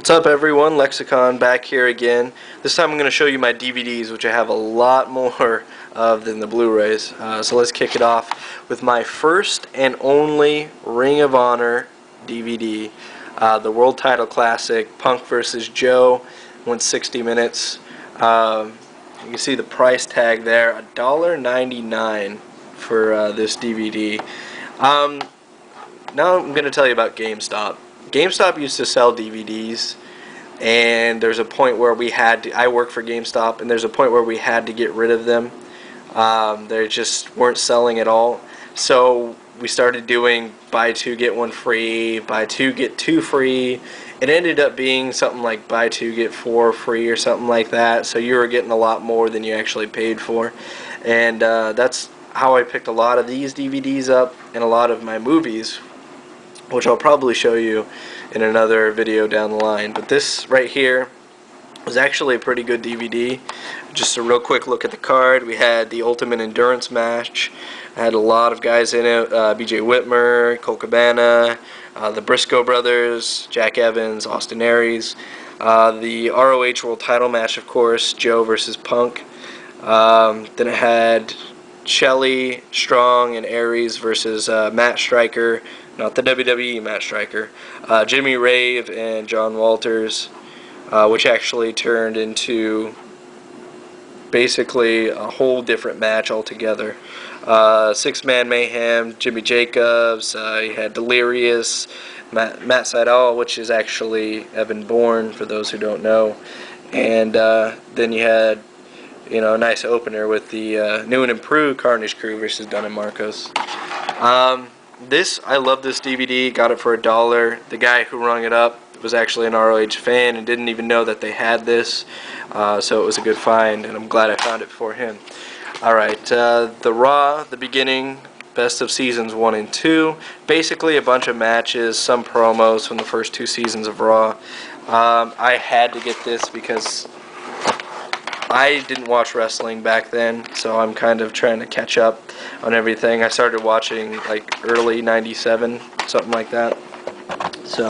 What's up everyone, Lexicon back here again. This time I'm going to show you my DVDs, which I have a lot more of than the Blu-rays. So let's kick it off with my first and only Ring of Honor DVD. The World Title Classic, Punk vs. Joe, went 60 minutes. You can see the price tag there, $1.99 for this DVD. Now I'm going to tell you about GameStop. GameStop used to sell DVDs, and there's a point where we had to, I work for GameStop, and there's a point where we had to get rid of them. They just weren't selling at all. So we started doing buy two get one free, buy two get two free. It ended up being something like buy two get four free or something like that. So you were getting a lot more than you actually paid for. And that's how I picked a lot of these DVDs up and a lot of my movies, which I'll probably show you in another video down the line. But this right here was actually a pretty good DVD. Just a real quick look at the card. We had the Ultimate Endurance match. I had a lot of guys in it. BJ Whitmer, Colt Cabana, the Briscoe brothers, Jack Evans, Austin Aries. The ROH World Title match, of course, Joe versus Punk. Then it had Shelley, Strong, and Aries versus Matt Striker, not the WWE Matt Striker, Jimmy Rave and John Walters, which actually turned into basically a whole different match altogether. Six-man mayhem, Jimmy Jacobs, you had Delirious, Matt Sydal, which is actually Evan Bourne for those who don't know, and then you had a nice opener with the new and improved Carnage Crew versus Dunn and Marcos. I love this DVD, got it for $1. The guy who rung it up was actually an ROH fan and didn't even know that they had this, so it was a good find, and I'm glad I found it for him. Alright, the Raw, the beginning, best of seasons 1 and 2, basically a bunch of matches, some promos from the first 2 seasons of Raw. I had to get this because I didn't watch wrestling back then, so I'm kind of trying to catch up on everything. I started watching like early '97, something like that. So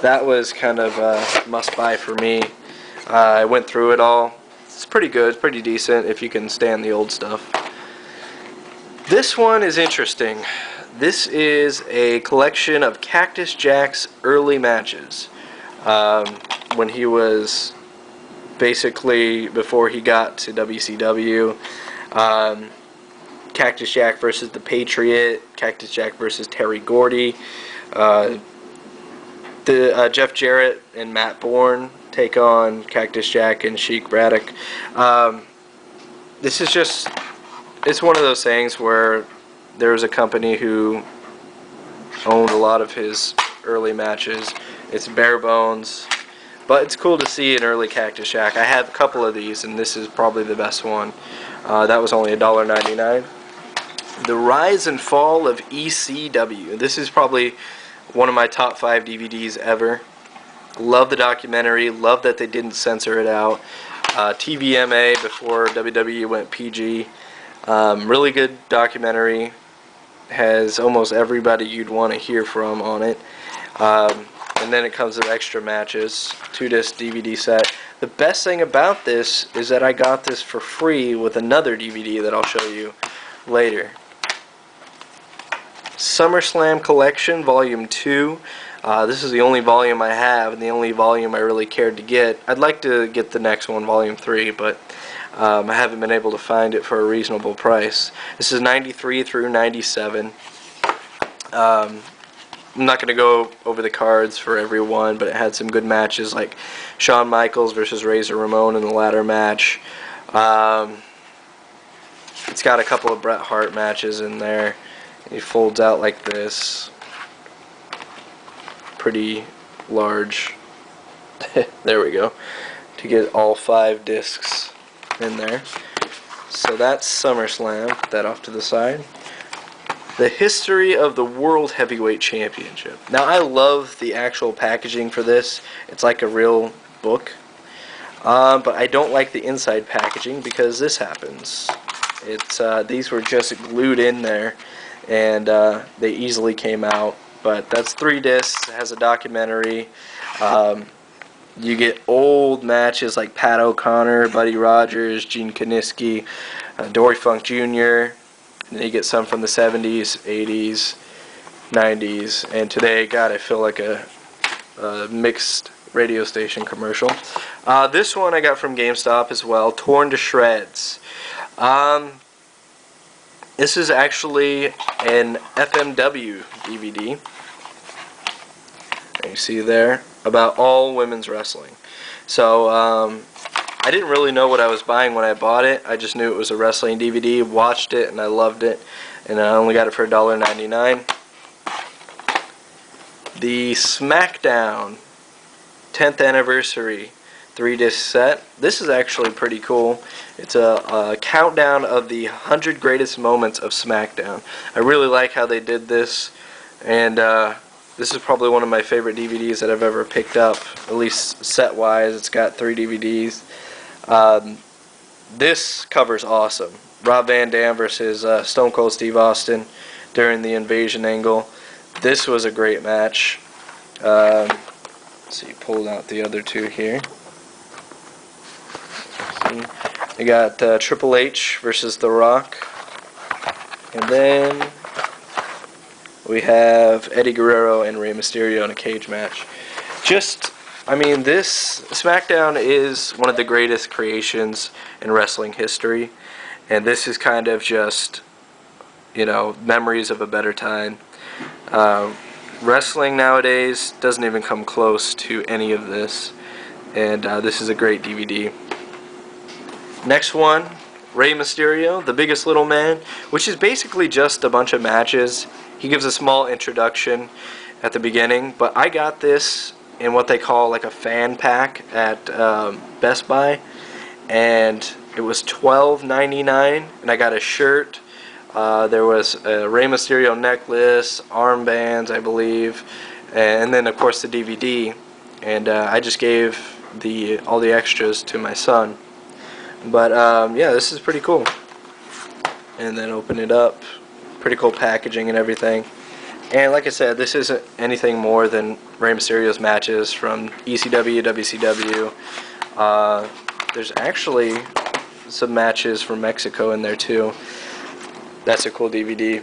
that was kind of a must-buy for me. I went through it all. It's pretty good, it's pretty decent if you can stand the old stuff. This one is interesting. This is a collection of Cactus Jack's early matches. When he was basically before he got to WCW. Cactus Jack versus the Patriot, Cactus Jack versus Terry Gordy, Jeff Jarrett and Matt Bourne take on Cactus Jack and Sheik Braddock. This is just, it's one of those things where there was a company who owned a lot of his early matches. It's bare bones, but it's cool to see an early Cactus Jack. I have a couple of these, and this is probably the best one. That was only $1.99. The Rise and Fall of ECW. This is probably one of my top 5 DVDs ever. Love the documentary. Love that they didn't censor it out. TVMA before WWE went PG. Really good documentary. Has almost everybody you'd want to hear from on it. And then it comes with extra matches, 2-disc DVD set. The best thing about this is that I got this for free with another DVD that I'll show you later. SummerSlam Collection, Volume 2. This is the only volume I have and the only volume I really cared to get. I'd like to get the next one, Volume 3, but I haven't been able to find it for a reasonable price. This is 93 through 97. I'm not going to go over the cards for every one, but it had some good matches like Shawn Michaels versus Razor Ramon in the ladder match. It's got a couple of Bret Hart matches in there. He folds out like this. Pretty large. There we go. To get all 5 discs in there. So that's SummerSlam. Put that off to the side. The History of the World Heavyweight Championship. Now I love the actual packaging for this. It's like a real book. But I don't like the inside packaging because this happens. These were just glued in there, and they easily came out. But that's 3 discs. It has a documentary. You get old matches like Pat O'Connor, Buddy Rogers, Gene Kiniski, Dory Funk Jr., and then you get some from the 70s, 80s, 90s, and today, God, I feel like a mixed radio station commercial. This one I got from GameStop as well, Torn to Shreds. This is actually an FMW DVD. You see there, about all women's wrestling. So I didn't really know what I was buying when I bought it. I just knew it was a wrestling DVD, watched it, and I loved it. And I only got it for $1.99. The SmackDown 10th Anniversary 3-disc set. This is actually pretty cool. It's a countdown of the 100 greatest moments of SmackDown. I really like how they did this, and this is probably one of my favorite DVDs that I've ever picked up, at least set-wise. It's got 3 DVDs. This cover's awesome. Rob Van Dam versus Stone Cold Steve Austin during the Invasion angle. This was a great match. So you pulled out the other two here. You got Triple H versus The Rock. And then we have Eddie Guerrero and Rey Mysterio in a cage match. I mean, this SmackDown is one of the greatest creations in wrestling history. And this is kind of just, you know, memories of a better time. Wrestling nowadays doesn't even come close to any of this. And this is a great DVD. Next one, Rey Mysterio, The Biggest Little Man, which is basically just a bunch of matches. He gives a small introduction at the beginning, but I got this in what they call like a fan pack at Best Buy, and it was $12.99, and I got a shirt. There was a Rey Mysterio necklace, armbands, I believe, and then of course the DVD, and I just gave all the extras to my son. But yeah, this is pretty cool. And then open it up. Pretty cool packaging and everything. And like I said, this isn't anything more than Rey Mysterio's matches from ECW, WCW. There's actually some matches from Mexico in there too. That's a cool DVD.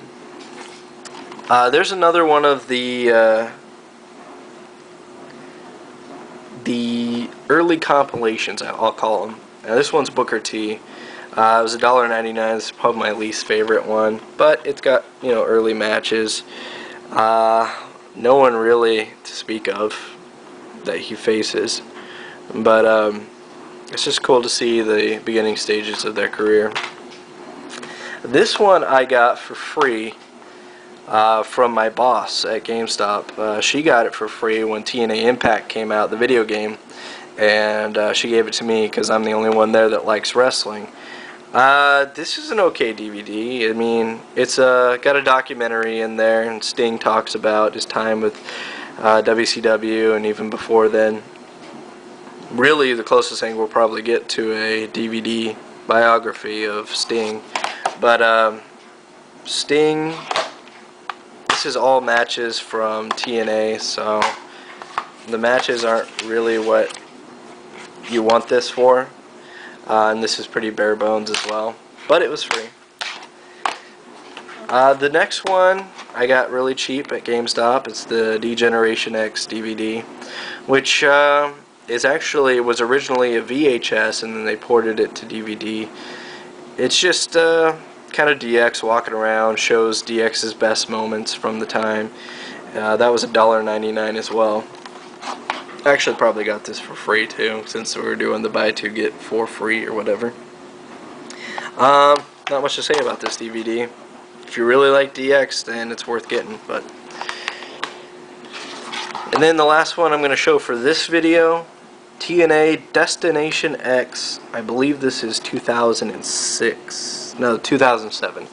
There's another one of the early compilations, I'll call them. Now, this one's Booker T. It was $1.99. It's probably my least favorite one, but it's got, you know, early matches. No one really to speak of that he faces, but it's just cool to see the beginning stages of their career. This one I got for free from my boss at GameStop. She got it for free when TNA Impact came out, the video game. And she gave it to me because I'm the only one there that likes wrestling. This is an okay DVD. I mean, it's got a documentary in there, and Sting talks about his time with WCW and even before then. Really, the closest thing we'll probably get to a DVD biography of Sting. But Sting, this is all matches from TNA, so the matches aren't really what you want this for, and this is pretty bare bones as well, but it was free. The next one I got really cheap at GameStop. It's the D-Generation X DVD, which was originally a VHS, and then they ported it to DVD. It's just kind of DX walking around, shows DX's best moments from the time. That was $1.99 as well. I actually probably got this for free too, since we were doing the buy two get four free or whatever. Not much to say about this DVD. If you really like DX, then it's worth getting. And then the last one I'm going to show for this video, TNA Destination X. I believe this is 2006. No, 2007.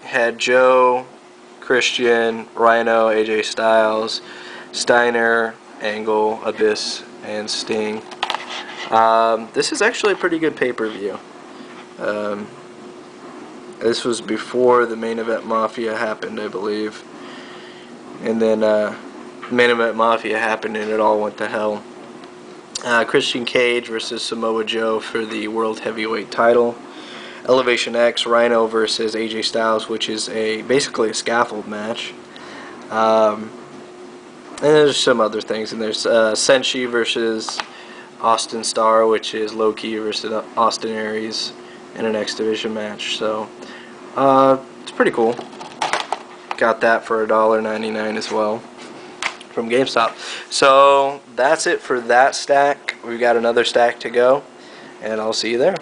Had Joe, Christian, Rhino, AJ Styles, Steiner, Angle, Abyss, and Sting. This is actually a pretty good pay-per-view. This was before the Main Event Mafia happened, I believe. And then Main Event Mafia happened and it all went to hell. Christian Cage versus Samoa Joe for the World Heavyweight title. Elevation X, Rhino versus AJ Styles, which is basically a scaffold match. And there's some other things, and there's Senshi versus Austin Starr, which is Low-Ki versus Austin Aries in an X Division match. So it's pretty cool. Got that for $1.99 as well from GameStop. So that's it for that stack. We've got another stack to go, and I'll see you there.